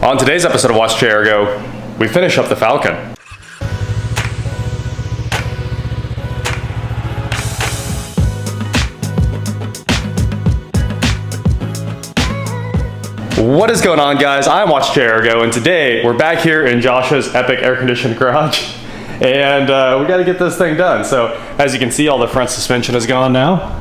On today's episode of Watch Chair Go, we finish up the Falcon. What is going on, guys? I'm Watch Chair Go, and today we're back here in Josh's epic air-conditioned garage, and we got to get this thing done. So, as you can see, all the front suspension is gone now.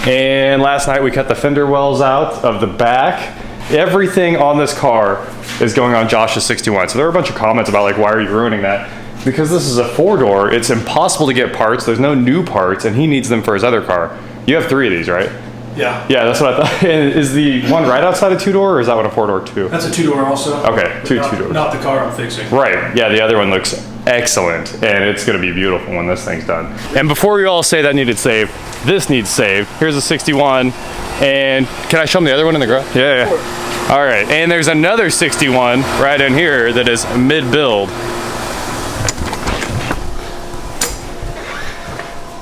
And last night we cut the fender wells out of the back. Everything on this car is going on Josh's 61. So there were a bunch of comments about like, why are you ruining that? Because this is a 4-door, it's impossible to get parts. There's no new parts, and he needs them for his other car. You have 3 of these, right? Yeah. Yeah, that's what I thought. Is the one right outside a 2-door, or is that one a 4-door too? That's a 2-door also. Okay, two 2-doors. Not the car I'm fixing. Right, yeah, the other one looks excellent, and it's gonna be beautiful when this thing's done. And before you all say that needed saved, this needs saved. Here's a 61, and can I show them the other one in the garage? Yeah, yeah. All right, and there's another 61 right in here that is mid-build.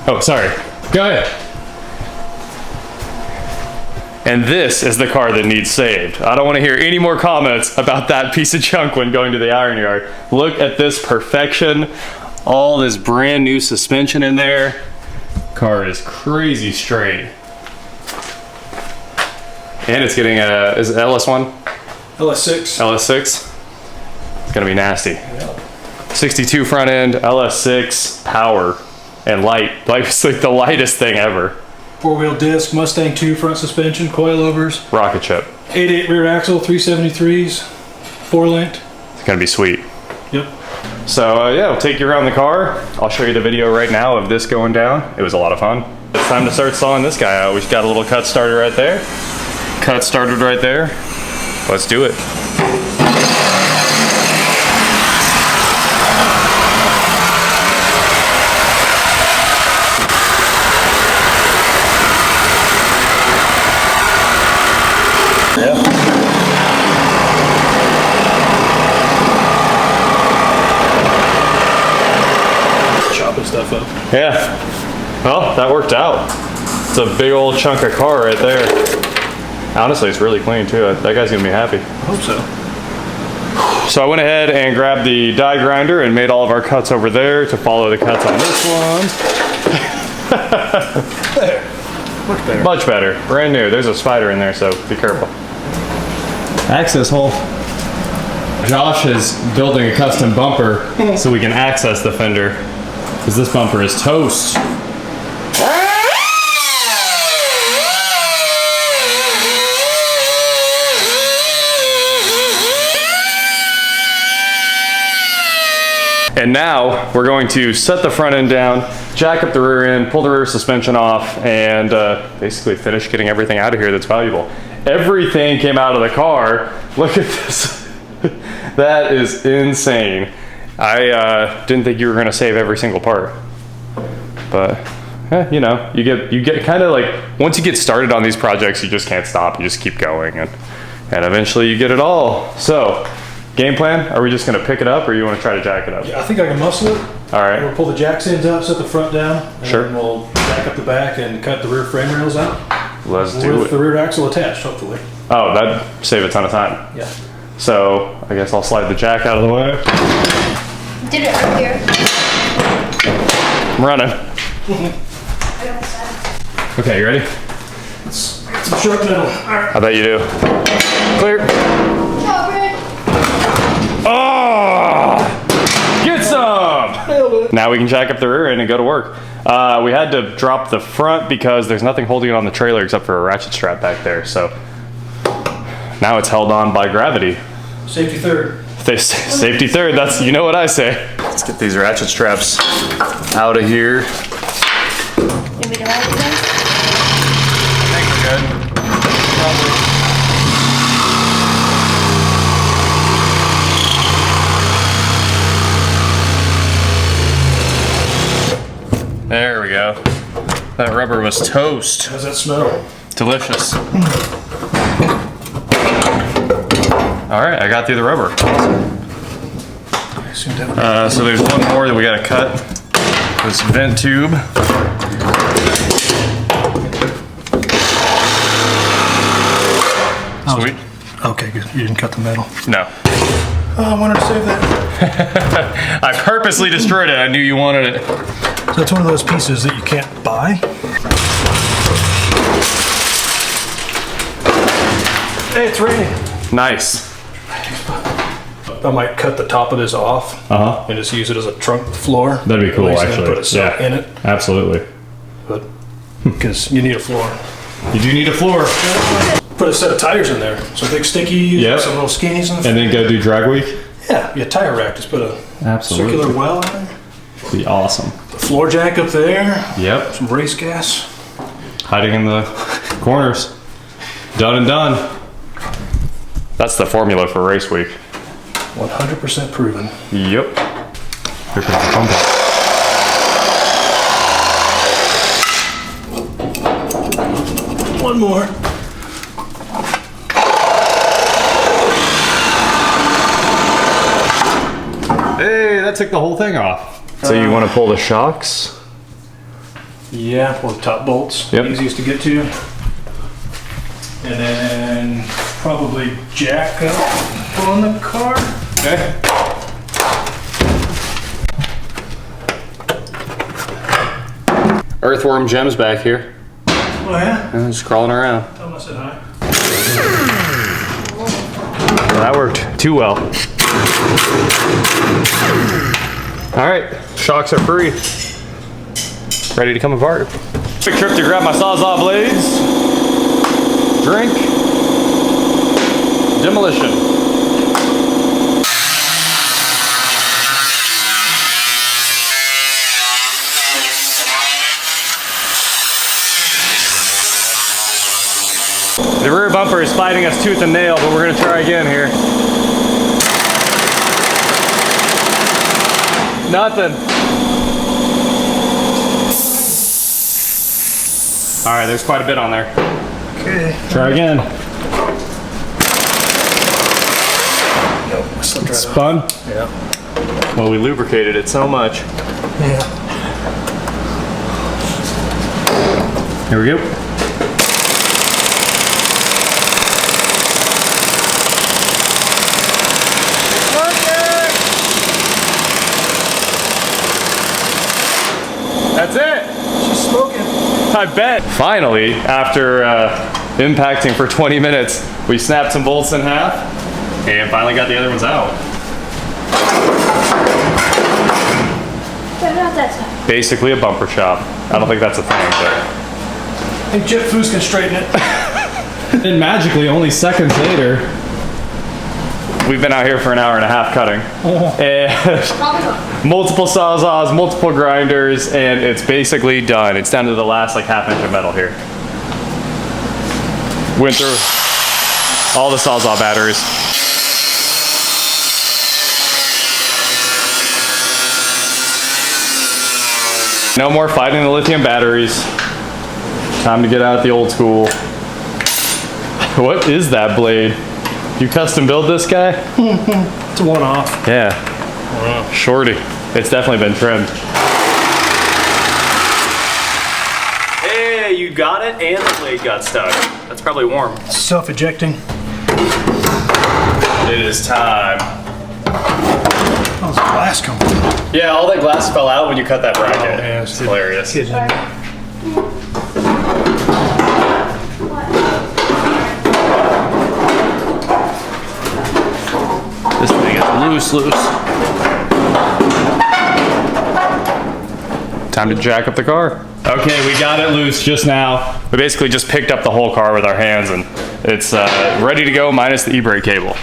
Oh, sorry, go ahead. And this is the car that needs saved. I don't want to hear any more comments about that piece of junk when going to the iron yard. Look at this perfection. All this brand new suspension in there. Car is crazy straight. And it's getting a, is it LS1? LS6. LS6. It's gonna be nasty. Yeah. 62 front end, LS6, power, and light. Like, it's like the lightest thing ever. 4-wheel disc, Mustang 2 front suspension, coilovers. Rocket ship. 8.8 rear axle, 373s, 4-linked. It's gonna be sweet. Yep. So yeah, I'll take you around the car. I'll show you the video right now of this going down. It was a lot of fun. It's time to start sawing this guy out. We've got a little cut started right there. Cut started right there. Let's do it. Stuff up. Yeah. Well, that worked out. It's a big old chunk of car right there. Honestly, it's really clean too. That guy's gonna be happy. I hope so. So I went ahead and grabbed the die grinder and made all of our cuts over there to follow the cuts on this one. There. Much better. Much better. Brand new. There's a spider in there, so be careful. Access hole. Josh is building a custom bumper so we can access the fender, because this bumper is toast. And now we're going to set the front end down, jack up the rear end, pull the rear suspension off, and basically finish getting everything out of here that's valuable. Everything came out of the car. Look at this. That is insane. I didn't think you were going to save every single part, but you know, you get kind of like, once you get started on these projects, you just can't stop. You just keep going, and eventually you get it all. So, game plan? Are we just going to pick it up, or you want to try to jack it up? Yeah, I think I can muscle it. All right. We'll pull the jack ends out, set the front down, and sure. then we'll jack up the back and cut the rear frame rails out. Let's do it. With the rear axle attached, hopefully. Oh, that'd save a ton of time. Yeah. So, I guess I'll slide the jack out of the way. Did it earlier. I'm running. Okay, you ready? Some sharp metal. I bet you do. Clear. Oh! Get some! Now we can jack up the rear end and go to work. We had to drop the front because there's nothing holding it on the trailer except for a ratchet strap back there. So now it's held on by gravity. Safety third. Safety third, that's, you know what I say. Let's get these ratchet straps out of here. You want me to ride it again? I think we're good. Probably. There we go. That rubber was toast. How's that smell? Delicious. All right, I got through the rubber. So there's one more that we gotta cut. This vent tube. Sweet. Okay, good. You didn't cut the metal. No. Oh, I wanted to save that. I purposely destroyed it. I knew you wanted it. So it's one of those pieces that you can't buy. Hey, it's raining. Nice. I might cut the top of this off and just use it as a trunk floor. That'd be cool, At least actually. Put a set in it, Absolutely. but because you need a floor. You do need a floor. Put a set of tires in there. Some big stickies, Yep. some little skinnies in the And then go do drag week. Yeah, your tire rack. Just put a circular well in there. Be awesome. The floor jack up there. Yep. Some race gas. Hiding in the corners. Done and done. That's the formula for race week. 100% proven. Yep. Here comes the pump out. One more. Hey, that took the whole thing off. So you want to pull the shocks? Yeah, pull the top bolts. Yep. Easiest to get to. And then probably jack up on the car. Okay. Earthworm Jem's back here. Oh yeah? Just crawling around. Tell him I said hi. That worked too well. All right, shocks are free. Ready to come apart. Quick trip to grab my Sawzall blades. Drink. Demolition. The rear bumper is fighting us tooth and nail, but we're gonna try again here. Nothing. All right, there's quite a bit on there. Okay. Try again. Nope, I slipped right Spun? off. Yeah. Well, we lubricated it so much. Yeah. Here we go. That's it. She's smoking. I bet. Finally, after impacting for 20 minutes, we snapped some bolts in half and finally got the other ones out. But not that side. Basically a bumper shop. I don't think that's a thing, but. Hey, Jet Foos can straighten it. And magically, only seconds later, we've been out here for an hour and a half cutting. And Probably not. multiple sawzalls, multiple grinders, and it's basically done. It's down to the last like half inch of metal here. Went through all the sawzall batteries. No more fighting the lithium batteries. Time to get out the old school. What is that blade? You custom build this guy? It's a one-off. Yeah. Shorty. It's definitely been trimmed. Hey, you got it and the blade got stuck. That's probably warm. Self-ejecting. It is time. Oh, there's glass coming. Yeah, all that glass fell out when you cut that bracket. yeah, It's hilarious. Kids in there. This thing is loose. Time to jack up the car. Okay, we got it loose just now. We basically just picked up the whole car with our hands and it's ready to go minus the e-brake cable.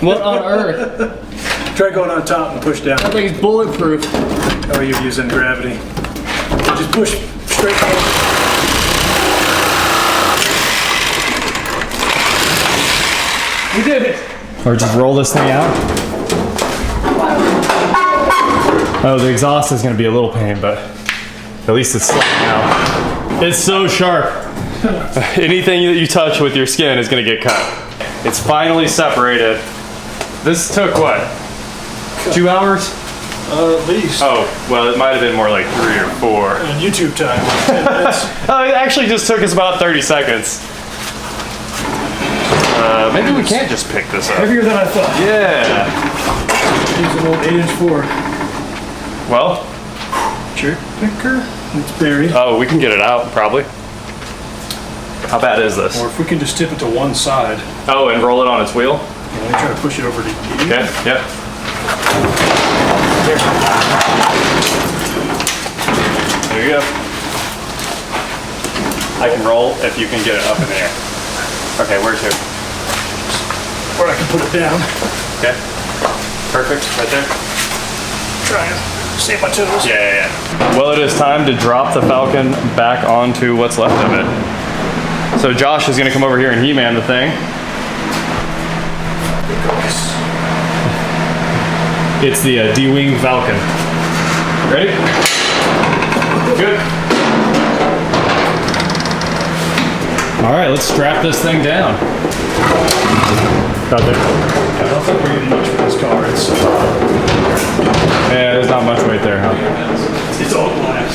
What on earth? Try going on top and push down. That thing's bulletproof. How are you using gravity? Just push straight down. We did it. Or just roll this thing out. Oh, the exhaust is gonna be a little pain, but at least it's sliding out. It's so sharp. Anything that you touch with your skin is gonna get cut. It's finally separated. This took what? 2 hours? At least. Oh, well, it might have been more like 3 or 4. And YouTube time. 10 minutes. Oh, it actually just took us about 30 seconds. Maybe we can't just pick this up. Heavier than I thought. Yeah. Use an old 8-inch Ford. Well, Cherry picker. It's buried. oh, we can get it out, probably. How bad is this? Or if we can just tip it to one side. Oh, and roll it on its wheel? Yeah, let me try to push it over to you. Okay, yep. There you go. I can roll if you can get it up in the air. Okay, where to? Or I can put it down. Okay. Perfect, right there. Try and save my toes. Yeah. Well, it is time to drop the Falcon back onto what's left of it. So Josh is gonna come over here and He-Man the thing. It's the D-Wing Falcon. Ready? Good. All right, let's strap this thing down. Got there. I don't think we're getting much for this car. Yeah, there's not much weight there, huh? It's all glass.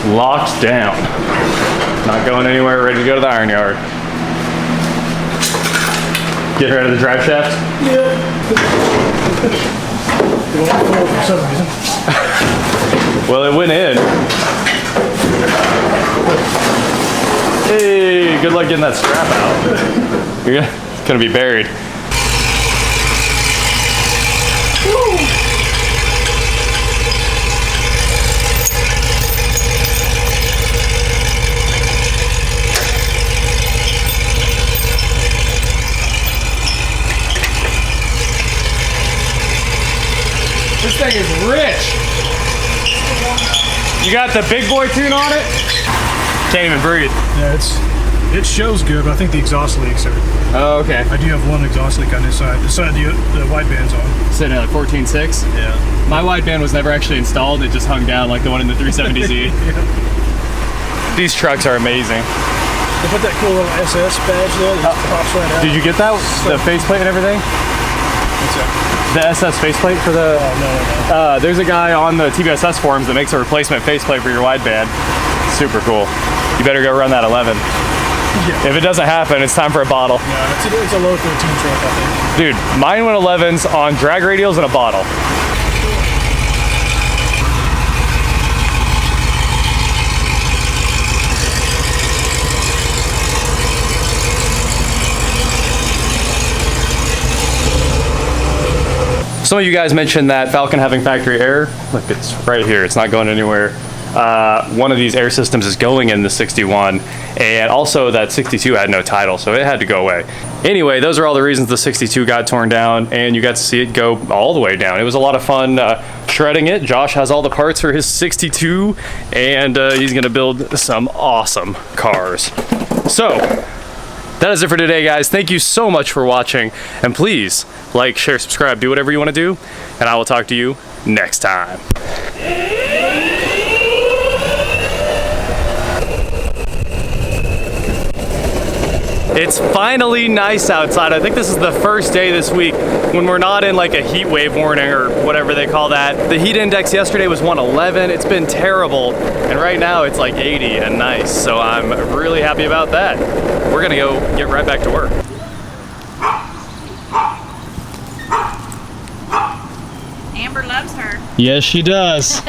Locked down. Not going anywhere, ready to go to the iron yard. Get her out of the drive shaft? Yeah. It won't fall for some reason. Well, it went in. Hey, good luck getting that strap out. It's gonna be buried. This thing is rich. You got the big boy tune on it? Can't even breathe. Yeah, it shows good, but I think the exhaust leaks are. Oh, okay. I do have one exhaust leak on this side. The side the wideband's on. Sitting at 14.6. Yeah. My wideband was never actually installed. It just hung down like the one in the 370Z. Yeah. These trucks are amazing. They put that cool little SS badge there that pops right out. Did you get that? The faceplate and everything? What's that? The SS faceplate for the... Oh, no. There's a guy on the TBSS forums that makes a replacement faceplate for your wideband. Super cool. You better go run that 11. Yeah. If it doesn't happen, it's time for a bottle. No, it's a low 13 truck, I think. Dude, mine went 11s on drag radials and a bottle. Some of you guys mentioned that Falcon having factory air. Look, it's right here. It's not going anywhere. One of these air systems is going in the 61, and also that 62 had no title, so it had to go away. Anyway, those are all the reasons the 62 got torn down, and you got to see it go all the way down. It was a lot of fun shredding it. Josh has all the parts for his 62, and he's gonna build some awesome cars. So, that is it for today, guys. Thank you so much for watching, and please like, share, subscribe, do whatever you want to do, and I will talk to you next time. It's finally nice outside. I think this is the first day this week when we're not in like a heat wave warning or whatever they call that. The heat index yesterday was 111. It's been terrible, and right now it's like 80 and nice, so I'm really happy about that. We're gonna go get right back to work. Amber loves her. Yes, she does.